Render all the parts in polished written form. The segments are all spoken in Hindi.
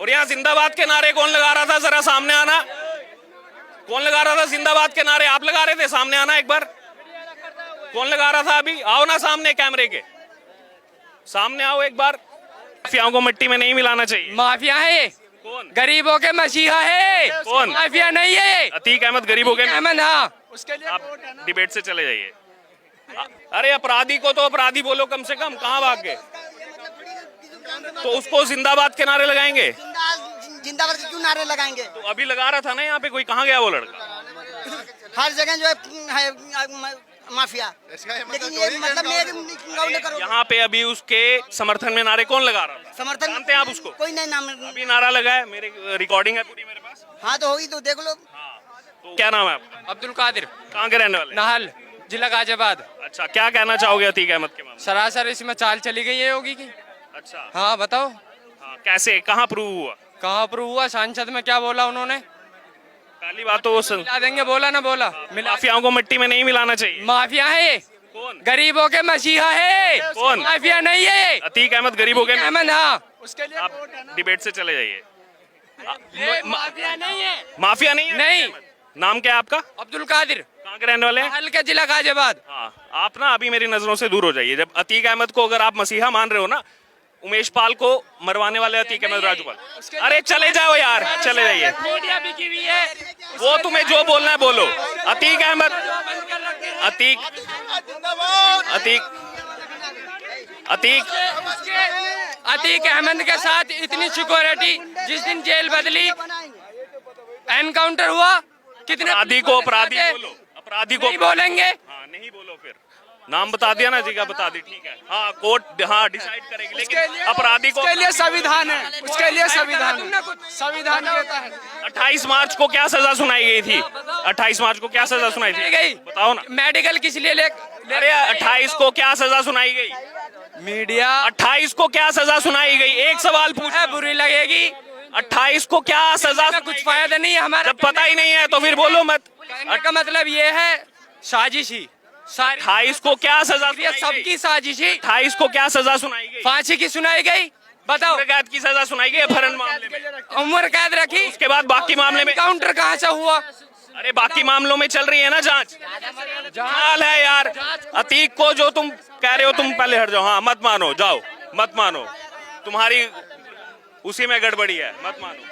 और यहाँ जिंदाबाद के नारे कौन लगा रहा था, जरा सामने आना। कौन लगा रहा था जिंदाबाद के नारे? आप लगा रहे थे? सामने आना एक बार। कौन लगा रहा था? अभी आओ ना सामने, कैमरे के सामने आओ एक बार। माफियाओं को मिट्टी में नहीं मिलाना चाहिए। माफिया है, कौन? गरीबों के मसीहा है। कौन? माफिया नहीं है। अतीक अहमद गरीबों के? अहमद, हाँ। आप डिबेट से चले जाइए। अरे अपराधी को तो अपराधी बोलो कम से कम, कहाँ भाग गए? तो उसको जिंदाबाद के नारे लगाएंगे? जिंदाबाद के क्यों नारे लगाएंगे? तो अभी लगा रहा था ना यहाँ पे कोई, कहाँ गया वो लड़का? हर जगह जो है माफिया, लेकिन ये मतलब करो। यहाँ पे अभी उसके समर्थन में नारे कौन लगा रहा था? समर्थन जानते हैं आप उसको? कोई नहीं नाम। अभी नारा लगा है, मेरे रिकॉर्डिंग है पूरी मेरे पास। हाँ तो होगी, तो देख लो। तो क्या नाम है आपका? अब्दुल कादिर, कहाँ के रहने वाले? नाहल, जिला गाजियाबाद। अच्छा, क्या कहना चाहोगे अतीक अहमद के मामले? सरासर इसमें चाल चली गई है योगी की। अच्छा, हाँ बताओ, हाँ, कैसे, कहाँ प्रूव हुआ? कहाँ प्रूव हुआ? सांसद में क्या बोला उन्होंने? पहली बात तो वो मिला देंगे बोला ना बोला? माफियाओं को मिट्टी में नहीं मिलाना चाहिए। माफिया है, कौन? गरीबों के मसीहा है। कौन? माफिया नहीं है। अतीक अहमद गरीबों के? अहमद, हाँ। आप डिबेट से चले जाइए। माफिया नहीं है। माफिया नहीं है? नहीं। नाम क्या है आपका? अब्दुल कादिर, कहाँ के रहने वाले हैं? नाहल के जिला गाजियाबाद। हाँ, आप ना अभी मेरी नजरों से दूर हो जाइए। जब अतीक अहमद को अगर आप मसीहा मान रहे हो ना, उमेश पाल को मरवाने वाले अतीक अहमद राजूपाल, अरे चले जाओ यार, चले जाइए। मीडिया बिकी हुई है। वो तुम्हें जो बोलना है बोलो। अतीक अहमद, अतीक अतीक अतीक अतीक अहमद के साथ इतनी सिक्योरिटी, जिस दिन जेल बदली, एनकाउंटर हुआ, कितने अपराधी को अपराधी बोलो, अपराधी को नहीं बोलेंगे। हाँ, नहीं बोलो फिर। नाम बता दिया ना, जगह बता दी, ठीक है। हाँ, कोर्ट हाँ डिसाइड करेगी, लेकिन अपराधी को, उसके लिए संविधान है, उसके लिए संविधान देता है। 28 मार्च को क्या सजा सुनाई गई थी? 28 मार्च को क्या सजा सुनाई थी? बताओ ना। मेडिकल किस लिए ले? अरे 28 को क्या सजा सुनाई गई? मीडिया 28 को क्या सजा सुनाई गई? एक सवाल पूछा, बुरी लगेगी। 28 को क्या सजा? कुछ फायदा नहीं है हमारा। जब पता ही नहीं है तो फिर बोलो मत। कहने का मतलब ये है, साजिश ही सारी। 28 को क्या सजा? ये सबकी साजिश ही। 28 को क्या सजा सुनाई गई? फांसी की सुनाई गई। बताओ, उम्र कैद की सजा सुनाई गई अपहरण मामले में। उम्र कैद रखी, उसके बाद बाकी मामले में काउंटर कहाँ से हुआ? अरे बाकी मामलों में चल रही है ना जांच। हाल है यार। अतीक को जो तुम कह रहे हो, तुम पहले हट जाओ। हाँ, मत मानो, जाओ, मत मानो, तुम्हारी उसी में गड़बड़ी है, मत मानो।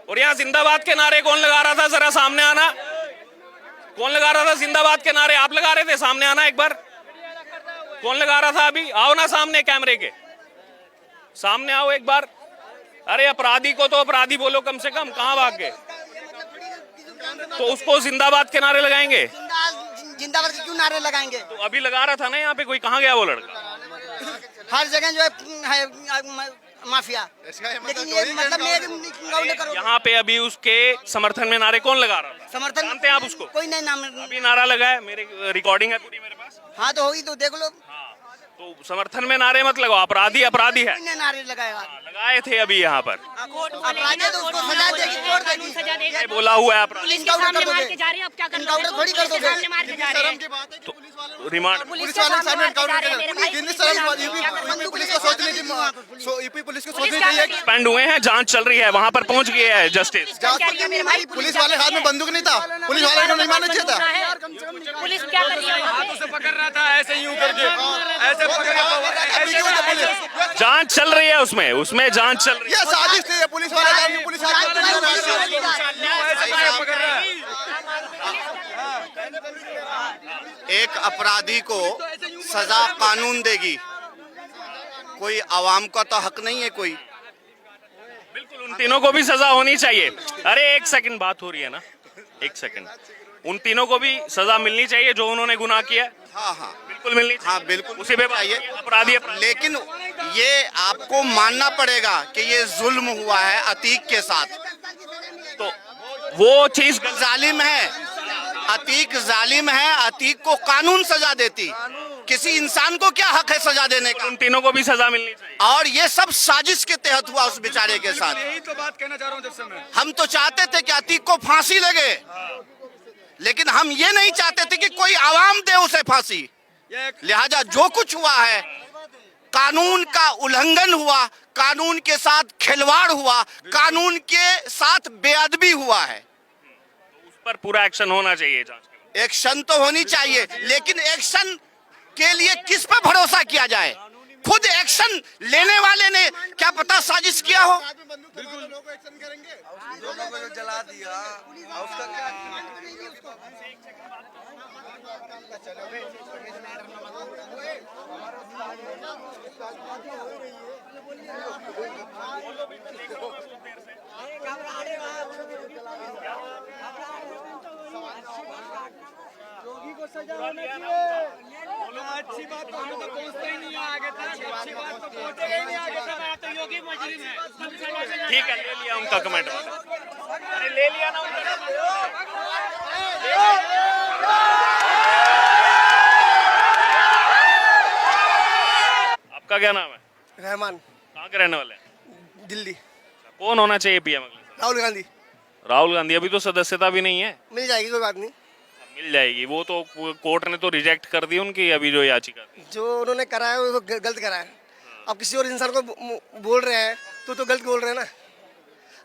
और यहाँ जिंदाबाद के नारे कौन लगा रहा था, जरा सामने आना। कौन लगा रहा था जिंदाबाद के नारे? आप लगा रहे थे? सामने आना एक बार। कौन लगा रहा था? अभी आओ ना सामने, कैमरे के सामने आओ एक बार। अरे अपराधी को तो अपराधी बोलो कम से कम, कहाँ भाग गए? तो उसको जिंदाबाद के नारे लगाएंगे? जिंदाबाद के क्यों नारे लगाएंगे? तो अभी लगा रहा था ना यहाँ पे कोई, कहाँ गया वो लड़का? हर जगह जो है माफिया, लेकिन ये मतलब करो। यहाँ पे अभी उसके समर्थन में नारे कौन लगा रहा था? समर्थन जानते हैं आप उसको? कोई नहीं नाम। अभी नारा लगा है, मेरे रिकॉर्डिंग है पूरी मेरे पास। हाँ तो होगी, तो देख लो। तो समर्थन में नारे मत लगाओ, अपराधी अपराधी है। नारे लगाएगा। लगाए थे अभी यहाँ पर, अपराधी तो उसको सजा देगी, कोर्ट देगी। ये बोला हुआ है अपराधी। पुलिस के सामने मार के जा रहे हैं, अब क्या कर रहे हो? थोड़ी कर दोगे। सामने मार के जा रहे हैं। तो रिमांड पुलिस के सामने मार के जा रहे हैं मेरे भाई। यूपी पुलिस को सोचनी चाहिए। सस्पेंड हुए हैं, जांच चल रही है, वहाँ पर पहुँच गए हैं जस्टिस। पुलिस वाले हाथ में बंदूक नहीं था, पुलिस वाले को नहीं मारना चाहिए था। पुलिस क्या कर रही है वहाँ पे? पकड़ रहा था ऐसे यूं करके, ऐसे जांच चल रही है, उसमें जांच चल रही है। ये साजिश थी, पुलिस वाले पुलिस एक अपराधी को सजा कानून देगी, कोई आवाम का तो हक नहीं है कोई। बिल्कुल, उन तीनों को भी सजा होनी चाहिए। अरे एक सेकंड, बात हो रही है ना, एक सेकंड। उन तीनों को भी सजा मिलनी चाहिए जो उन्होंने गुनाह किया। हाँ हाँ बिल्कुल मिलनी चाहिए। हाँ बिल्कुल उसी पे चाहिए अपराधी। लेकिन ये आपको मानना पड़ेगा कि ये जुल्म हुआ है अतीक के साथ। तो वो चीज जालिम है, अतीक जालिम है। अतीक को कानून सजा देती, किसी इंसान को क्या हक है सजा देने का? उन तीनों को भी सजा मिलनी चाहिए। और ये सब साजिश के तहत हुआ उस बेचारे के साथ। यही तो बात कहना चाह रहा हूँ जब से मैं। हम तो चाहते थे कि अतीक को फांसी लगे, लेकिन हम ये नहीं चाहते थे कि कोई आवाम दे उसे फांसी। लिहाजा जो कुछ हुआ है, कानून का उल्लंघन हुआ, कानून के साथ खिलवाड़ हुआ, कानून के साथ बेअदबी हुआ है। उस पर पूरा एक्शन होना चाहिए जांच के। एक्शन तो होनी चाहिए, लेकिन एक्शन के लिए किस पर भरोसा किया जाए? खुद एक्शन लेने वाले ने क्या पता साजिश किया हो। जला दिया उसका क्या? योगी को सजा होना चाहिए। अच्छी बात तो हमें तो पहुंचते ही नहीं आगे तक। अच्छी बात तो पहुंचेगा ही नहीं आगे तक। तो योगी मजलिस है। ठीक है, ले लिया उनका कमेंट। अरे ले लिया ना उनका। आपका क्या नाम है? रहमान, कहाँ के रहने वाले हैं? दिल्ली। कौन होना चाहिए पीएम अगले साल? राहुल गांधी। राहुल गांधी। अभी तो सदस्यता भी नहीं है। मिल जाएगी, कोई बात नहीं। मिल जाएगी, वो तो कोर्ट ने तो रिजेक्ट कर दी उनकी अभी जो याचिका थी। जो उन्होंने करा है वो गलत करा है। अब किसी और इंसान को बोल रहे हैं तो गलत बोल रहे हैं ना।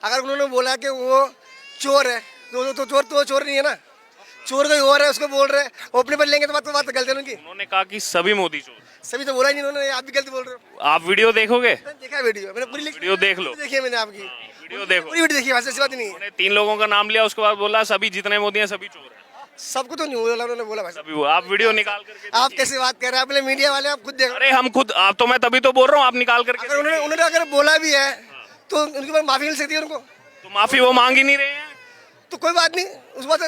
अगर उन्होंने बोला कि वो चोर है तो चोर नहीं है ना। चोर कोई और है, उसको बोल रहे हैं, वो अपने पर लेंगे तो बात गलत है उनकी। उन्होंने कहा कि सभी मोदी चोर। सभी तो बोला ही नहीं उन्होंने, आप भी गलत बोल रहे हो। आप वीडियो देखोगे? मैंने देखा वीडियो, मैंने पूरी वीडियो देख लो। देखी है मैंने आपकी वीडियो देखो। पूरी वीडियो देखी है, ऐसी बात नहीं है। उन्होंने 3 लोगों का नाम लिया, उसके बाद बोला सभी जितने मोदी हैं सभी चोर हैं। सबको तो नहीं बोला उन्होंने, बोला भाई। सभी आप वीडियो निकाल करके आप कैसे बात कर रहे हैं? अपने मीडिया वाले आप खुद देखो। अरे हम खुद, आप तो मैं तभी तो बोल रहा हूँ, आप निकाल करके। अगर उन्होंने अगर बोला भी है तो उनके ऊपर माफी मिल सकती है उनको। तो माफी वो मांग ही नहीं रहे हैं। तो कोई बात नहीं, उस बात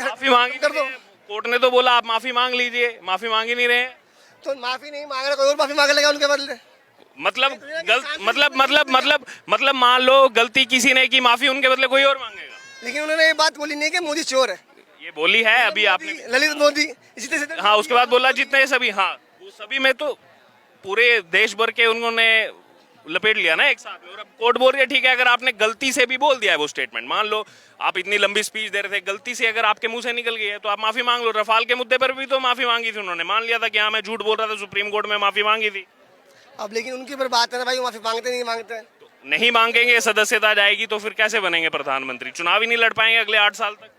माफी मांगी कर दो। कोर्ट ने तो बोला आप माफी मांग लीजिए, माफी मांग ही नहीं रहे हैं। तो माफी नहीं मांग रहा, कोई और माफी मांग लेगा उनके बदले। मतलब मान लो गलती किसी ने की, माफी उनके बदले कोई और मांगेगा। लेकिन उन्होंने ये बात बोली नहीं कि मोदी चोर है। ये बोली है अभी आपने। ललित मोदी इसी तरह से। हाँ, उसके बाद बोला जितने सभी। हाँ, वो सभी में तो पूरे देश भर के उन्होंने लपेट लिया ना एक साथ में। और अब कोर्ट बोल रही है ठीक है, अगर आपने गलती से भी बोल दिया है वो स्टेटमेंट, मान लो आप इतनी लंबी स्पीच दे रहे थे, गलती से अगर आपके मुंह से निकल गई है तो आप माफी मांग लो। रफाल के मुद्दे पर भी तो माफी मांगी थी उन्होंने, मान लिया था कि हाँ मैं झूठ बोल रहा था, सुप्रीम कोर्ट में माफी मांगी थी। अब लेकिन उनके ऊपर बात है ना भाई, वो माफी मांगते नहीं मांगते। तो नहीं मांगेंगे, सदस्यता जाएगी तो फिर कैसे बनेंगे प्रधानमंत्री? चुनाव ही नहीं लड़ पाएंगे अगले 8 साल तक।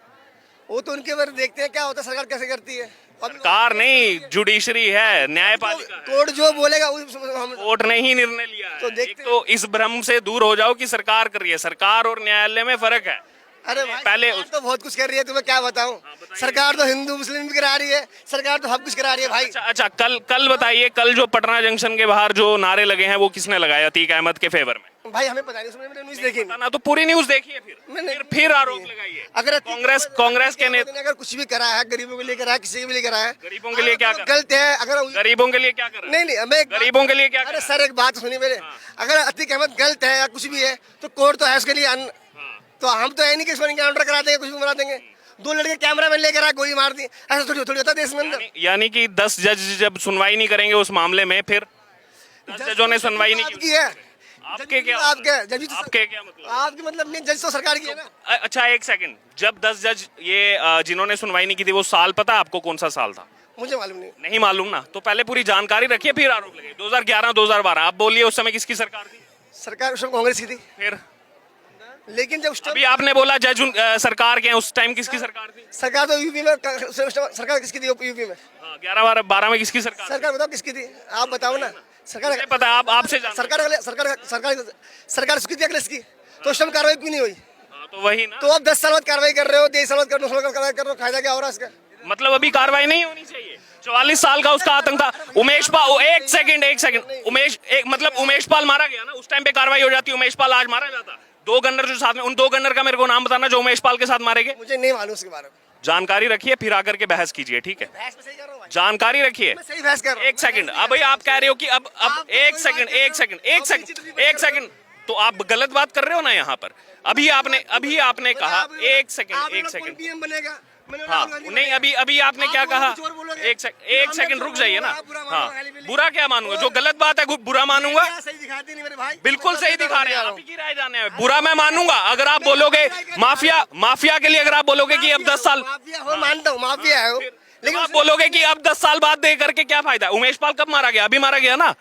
वो तो उनके ऊपर देखते हैं क्या होता है, सरकार कैसे करती है। सरकार नहीं, जुडिशरी है, न्यायपालिका है। कोर्ट जो बोलेगा हम कोर्ट ने ही निर्णय लिया है। तो देखते एक तो इस भ्रम से दूर हो जाओ कि सरकार कर रही है। सरकार और न्यायालय में फर्क है। अरे भाई, पहले सरकार तो बहुत कुछ कर रही है, तुम्हें क्या बताऊं। सरकार तो हिंदू मुस्लिम भी करा रही है, सरकार तो सब कुछ करा रही है भाई। अच्छा, कल बताइए, कल जो पटना जंक्शन के बाहर जो नारे लगे हैं वो किसने लगाया अतीक अहमद के फेवर में? भाई हमें पता नहीं, मैंने न्यूज़ देखी नहीं। ना तो पूरी न्यूज देखिए, मैंने फिर आरोप लगाइए। अगर कांग्रेस के नेता ने अगर कुछ भी करा है, गरीबों के लिए करा है, किसी के लिए करा है, गरीबों के लिए क्या करा? गलत है। अगर गरीबों के लिए क्या कर रहा है? नहीं हमें गरीबों के लिए क्या अरे कर सर एक बात सुनिए मेरे। अगर अतीक अहमद गलत है या कुछ भी है तो कोर्ट तो है उसके लिए। तो हम तो है नहीं कि इसको एनकाउंटर करा देंगे, कुछ भी बना देंगे। 2 लड़के कैमरा में लेकर आ गोली मार दी, ऐसा थोड़ी होता देश में अंदर। यानी कि 10 जज जब सुनवाई नहीं करेंगे उस मामले में, फिर 10 जजों ने सुनवाई नहीं की है। आपके क्या आपके क्या मतलब? आपकी मतलब नहीं, जज तो सरकार की है ना। अच्छा एक सेकंड, जब 10 जज ये जिन्होंने सुनवाई नहीं की थी, वो साल पता है आपको कौन सा साल था? मुझे मालूम नहीं मालूम ना, तो पहले पूरी जानकारी रखिए फिर आरोप लगे। 2011 2012 आप बोलिए उस समय किसकी सरकार थी? सरकार उस समय कांग्रेस की थी। फिर लेकिन जब अभी आपने बोला जज सरकार के हैं, उस टाइम किसकी सरकार थी? सरकार तो यूपी में, सरकार किसकी थी यूपी में? 11-12 में किसकी सरकार? सरकार बताओ किसकी थी, आप बताओ ना। सरकार पता है, आप आपसे सरकार उसकी थी अखिलेश की, तो उस टाइम कार्रवाई क्यों नहीं हुई? तो वही ना। तो आप 10 साल बाद कार्रवाई कर रहे हो, 23 साल बाद कर रहे हो, फायदा क्या हो रहा है इसका? मतलब अभी कार्रवाई नहीं होनी चाहिए। 44 साल का उसका आतंक था। उमेश पाल, एक सेकंड उमेश पाल मारा गया ना, उस टाइम पे कार्रवाई हो जाती। उमेश पाल आज मारा जाता। 2 गन्नर जो साथ में, उन 2 गन्नर का मेरे को नाम बताना जो उमेश पाल के साथ मारे गए। मुझे नहीं मालूम उसके बारे में। जानकारी रखिए, फिर आकर के बहस कीजिए, ठीक है? बहस में सही कर रहा हूं भाई। जानकारी रखिए। मैं सही बहस कर रहा हूं। एक सेकंड, अब भाई आप कह रहे हो कि अब एक सेकंड, तो आप गलत बात कर रहे हो ना यहाँ पर। अभी आपने कहा एक सेकंड पीएम बनेगा। हाँ, नहीं अभी आपने क्या कहा? एक सेकंड रुक जाइए ना। हाँ, बुरा क्या मानूंगा? जो गलत बात है बुरा मानूंगा? सही दिखाते नहीं मेरे भाई। बिल्कुल सही दिखा रहे हैं, आप ही की राय जाने में। बुरा मैं मानूंगा अगर आप बोलोगे माफिया के लिए, अगर आप बोलोगे कि अब 10 साल माफिया हो, मानता हूँ माफिया है, लेकिन आप बोलोगे कि अब 10 साल बाद दे करके क्या फायदा? उमेश पाल कब मारा गया? अभी मारा गया ना।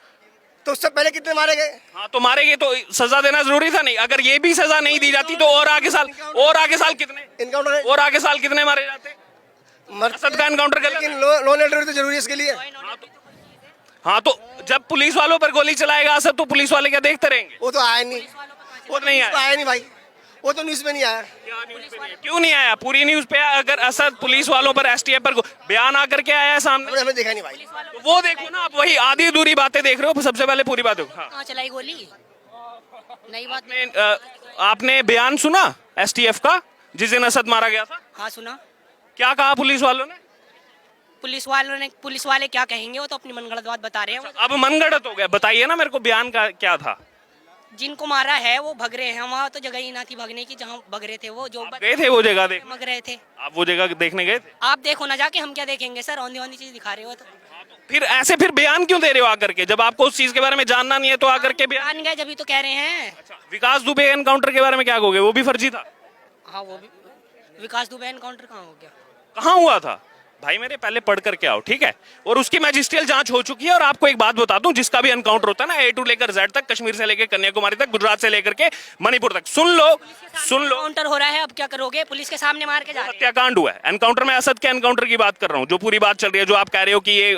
तो उससे पहले कितने मारे गए? हाँ तो मारेंगे तो सजा देना जरूरी था नहीं? अगर ये भी सजा नहीं दी जाती तो और आगे साल कितने इनकाउंटर और आगे साल कितने मारे जाते? असद का एनकाउंटर गलत लेकिन है। लॉ एंड ऑर्डर तो जरूरी है इसके लिए। हाँ तो जब पुलिस वालों पर गोली चलाएगा असद तो पुलिस वाले क्या देखते रहेंगे? वो तो आया नहीं, वो नहीं आया। आया नहीं भाई, वो तो न्यूज में नहीं आया। क्यों नहीं आया? पूरी न्यूज पे आया। अगर असद पुलिस वालों पर एसटीएफ पर बयान आकर के आया है सामने, हमें देखा नहीं भाई। तो वो देखो ना, आप वही आधी अधूरी बातें देख रहे हो। सबसे पहले पूरी बात देखो। हाँ। कहाँ चलाई गोली? नई बात आपने बयान सुना एसटीएफ का जिस दिन असद मारा गया था? हाँ सुना। क्या कहा पुलिस वालों ने? पुलिस वाले क्या कहेंगे, वो तो अपनी मनगढ़ंत बात बता रहे हैं। अब मनगढ़ंत हो गया, बताइए ना मेरे को बयान का क्या था? जिनको मारा है वो भग रहे हैं, वहाँ तो जगह ही ना थी भगने की, जहाँ भग रहे थे वो जो गए थे वो जगह देख? भग रहे थे। आप वो जगह देखने गए थे? आप देखो ना जाके, हम क्या देखेंगे सर? औंधी औंधी चीज दिखा रहे हो तो। फिर ऐसे फिर बयान क्यों दे रहे हो आकर के? जब आपको उस चीज के बारे में जानना नहीं है तो आकर के बयान। जान गए जब तो कह रहे हैं। विकास दुबे एनकाउंटर के बारे में क्या कहोगे? वो भी फर्जी था? हाँ वो भी। विकास दुबे एनकाउंटर कहाँ हो गया? कहाँ हुआ था भाई? मेरे पहले पढ़ करके आओ, ठीक है? और उसकी मैजिस्ट्रियल जांच हो चुकी है। और आपको एक बात बता दूं, जिसका भी एनकाउंटर होता है ना, ए टू लेकर जेड तक, कश्मीर से लेकर कन्याकुमारी तक, गुजरात से लेकर के मणिपुर तक, सुन लो एनकाउंटर हो रहा है, अब क्या करोगे? पुलिस के सामने मार के जा रहे हैं। हत्याकांड हुआ है। एनकाउंटर में असद के एनकाउंटर की बात कर रहा हूँ, जो पूरी बात चल रही है, जो आप कह रहे हो कि ये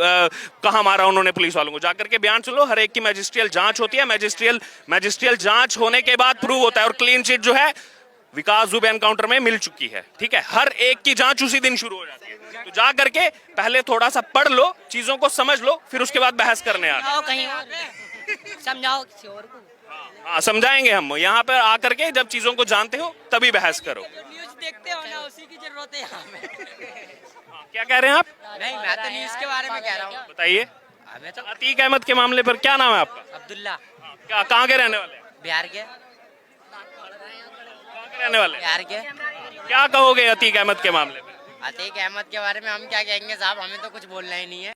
कहाँ मारा उन्होंने पुलिस वालों को। जाकर के बयान सुन लो। हर एक की मैजिस्ट्रियल जांच होती है। मैजिस्ट्रियल जांच होने के बाद प्रूव होता है। और क्लीन चिट जो है विकास दुबे एनकाउंटर में मिल चुकी है, ठीक है? हर एक की जांच उसी दिन शुरू हो जाती है। तो जा करके पहले थोड़ा सा पढ़ लो, चीजों को समझ लो, फिर उसके बाद बहस करने आ जाओ कहीं और समझाओ किसी और को। हाँ, समझाएंगे हम। यहाँ पर आकर के जब चीजों को जानते हो तभी बहस करो। न्यूज देखते हो ना, उसी की जरूरत है हमें। क्या कह रहे हैं आप? नहीं, मैं तो न्यूज के बारे में कह रहा हूँ। बताइए। हमें तो अतीक अहमद के मामले पर क्या नाम है आपका? अब्दुल्ला, क्या, कहाँ के रहने वाले हैं? बिहार के। कहाँ के रहने वाले हैं? बिहार के। क्या कहोगे अतीक अहमद के मामले में? अतीक अहमद के बारे में हम क्या कहेंगे साहब, हमें तो कुछ बोलना ही नहीं है।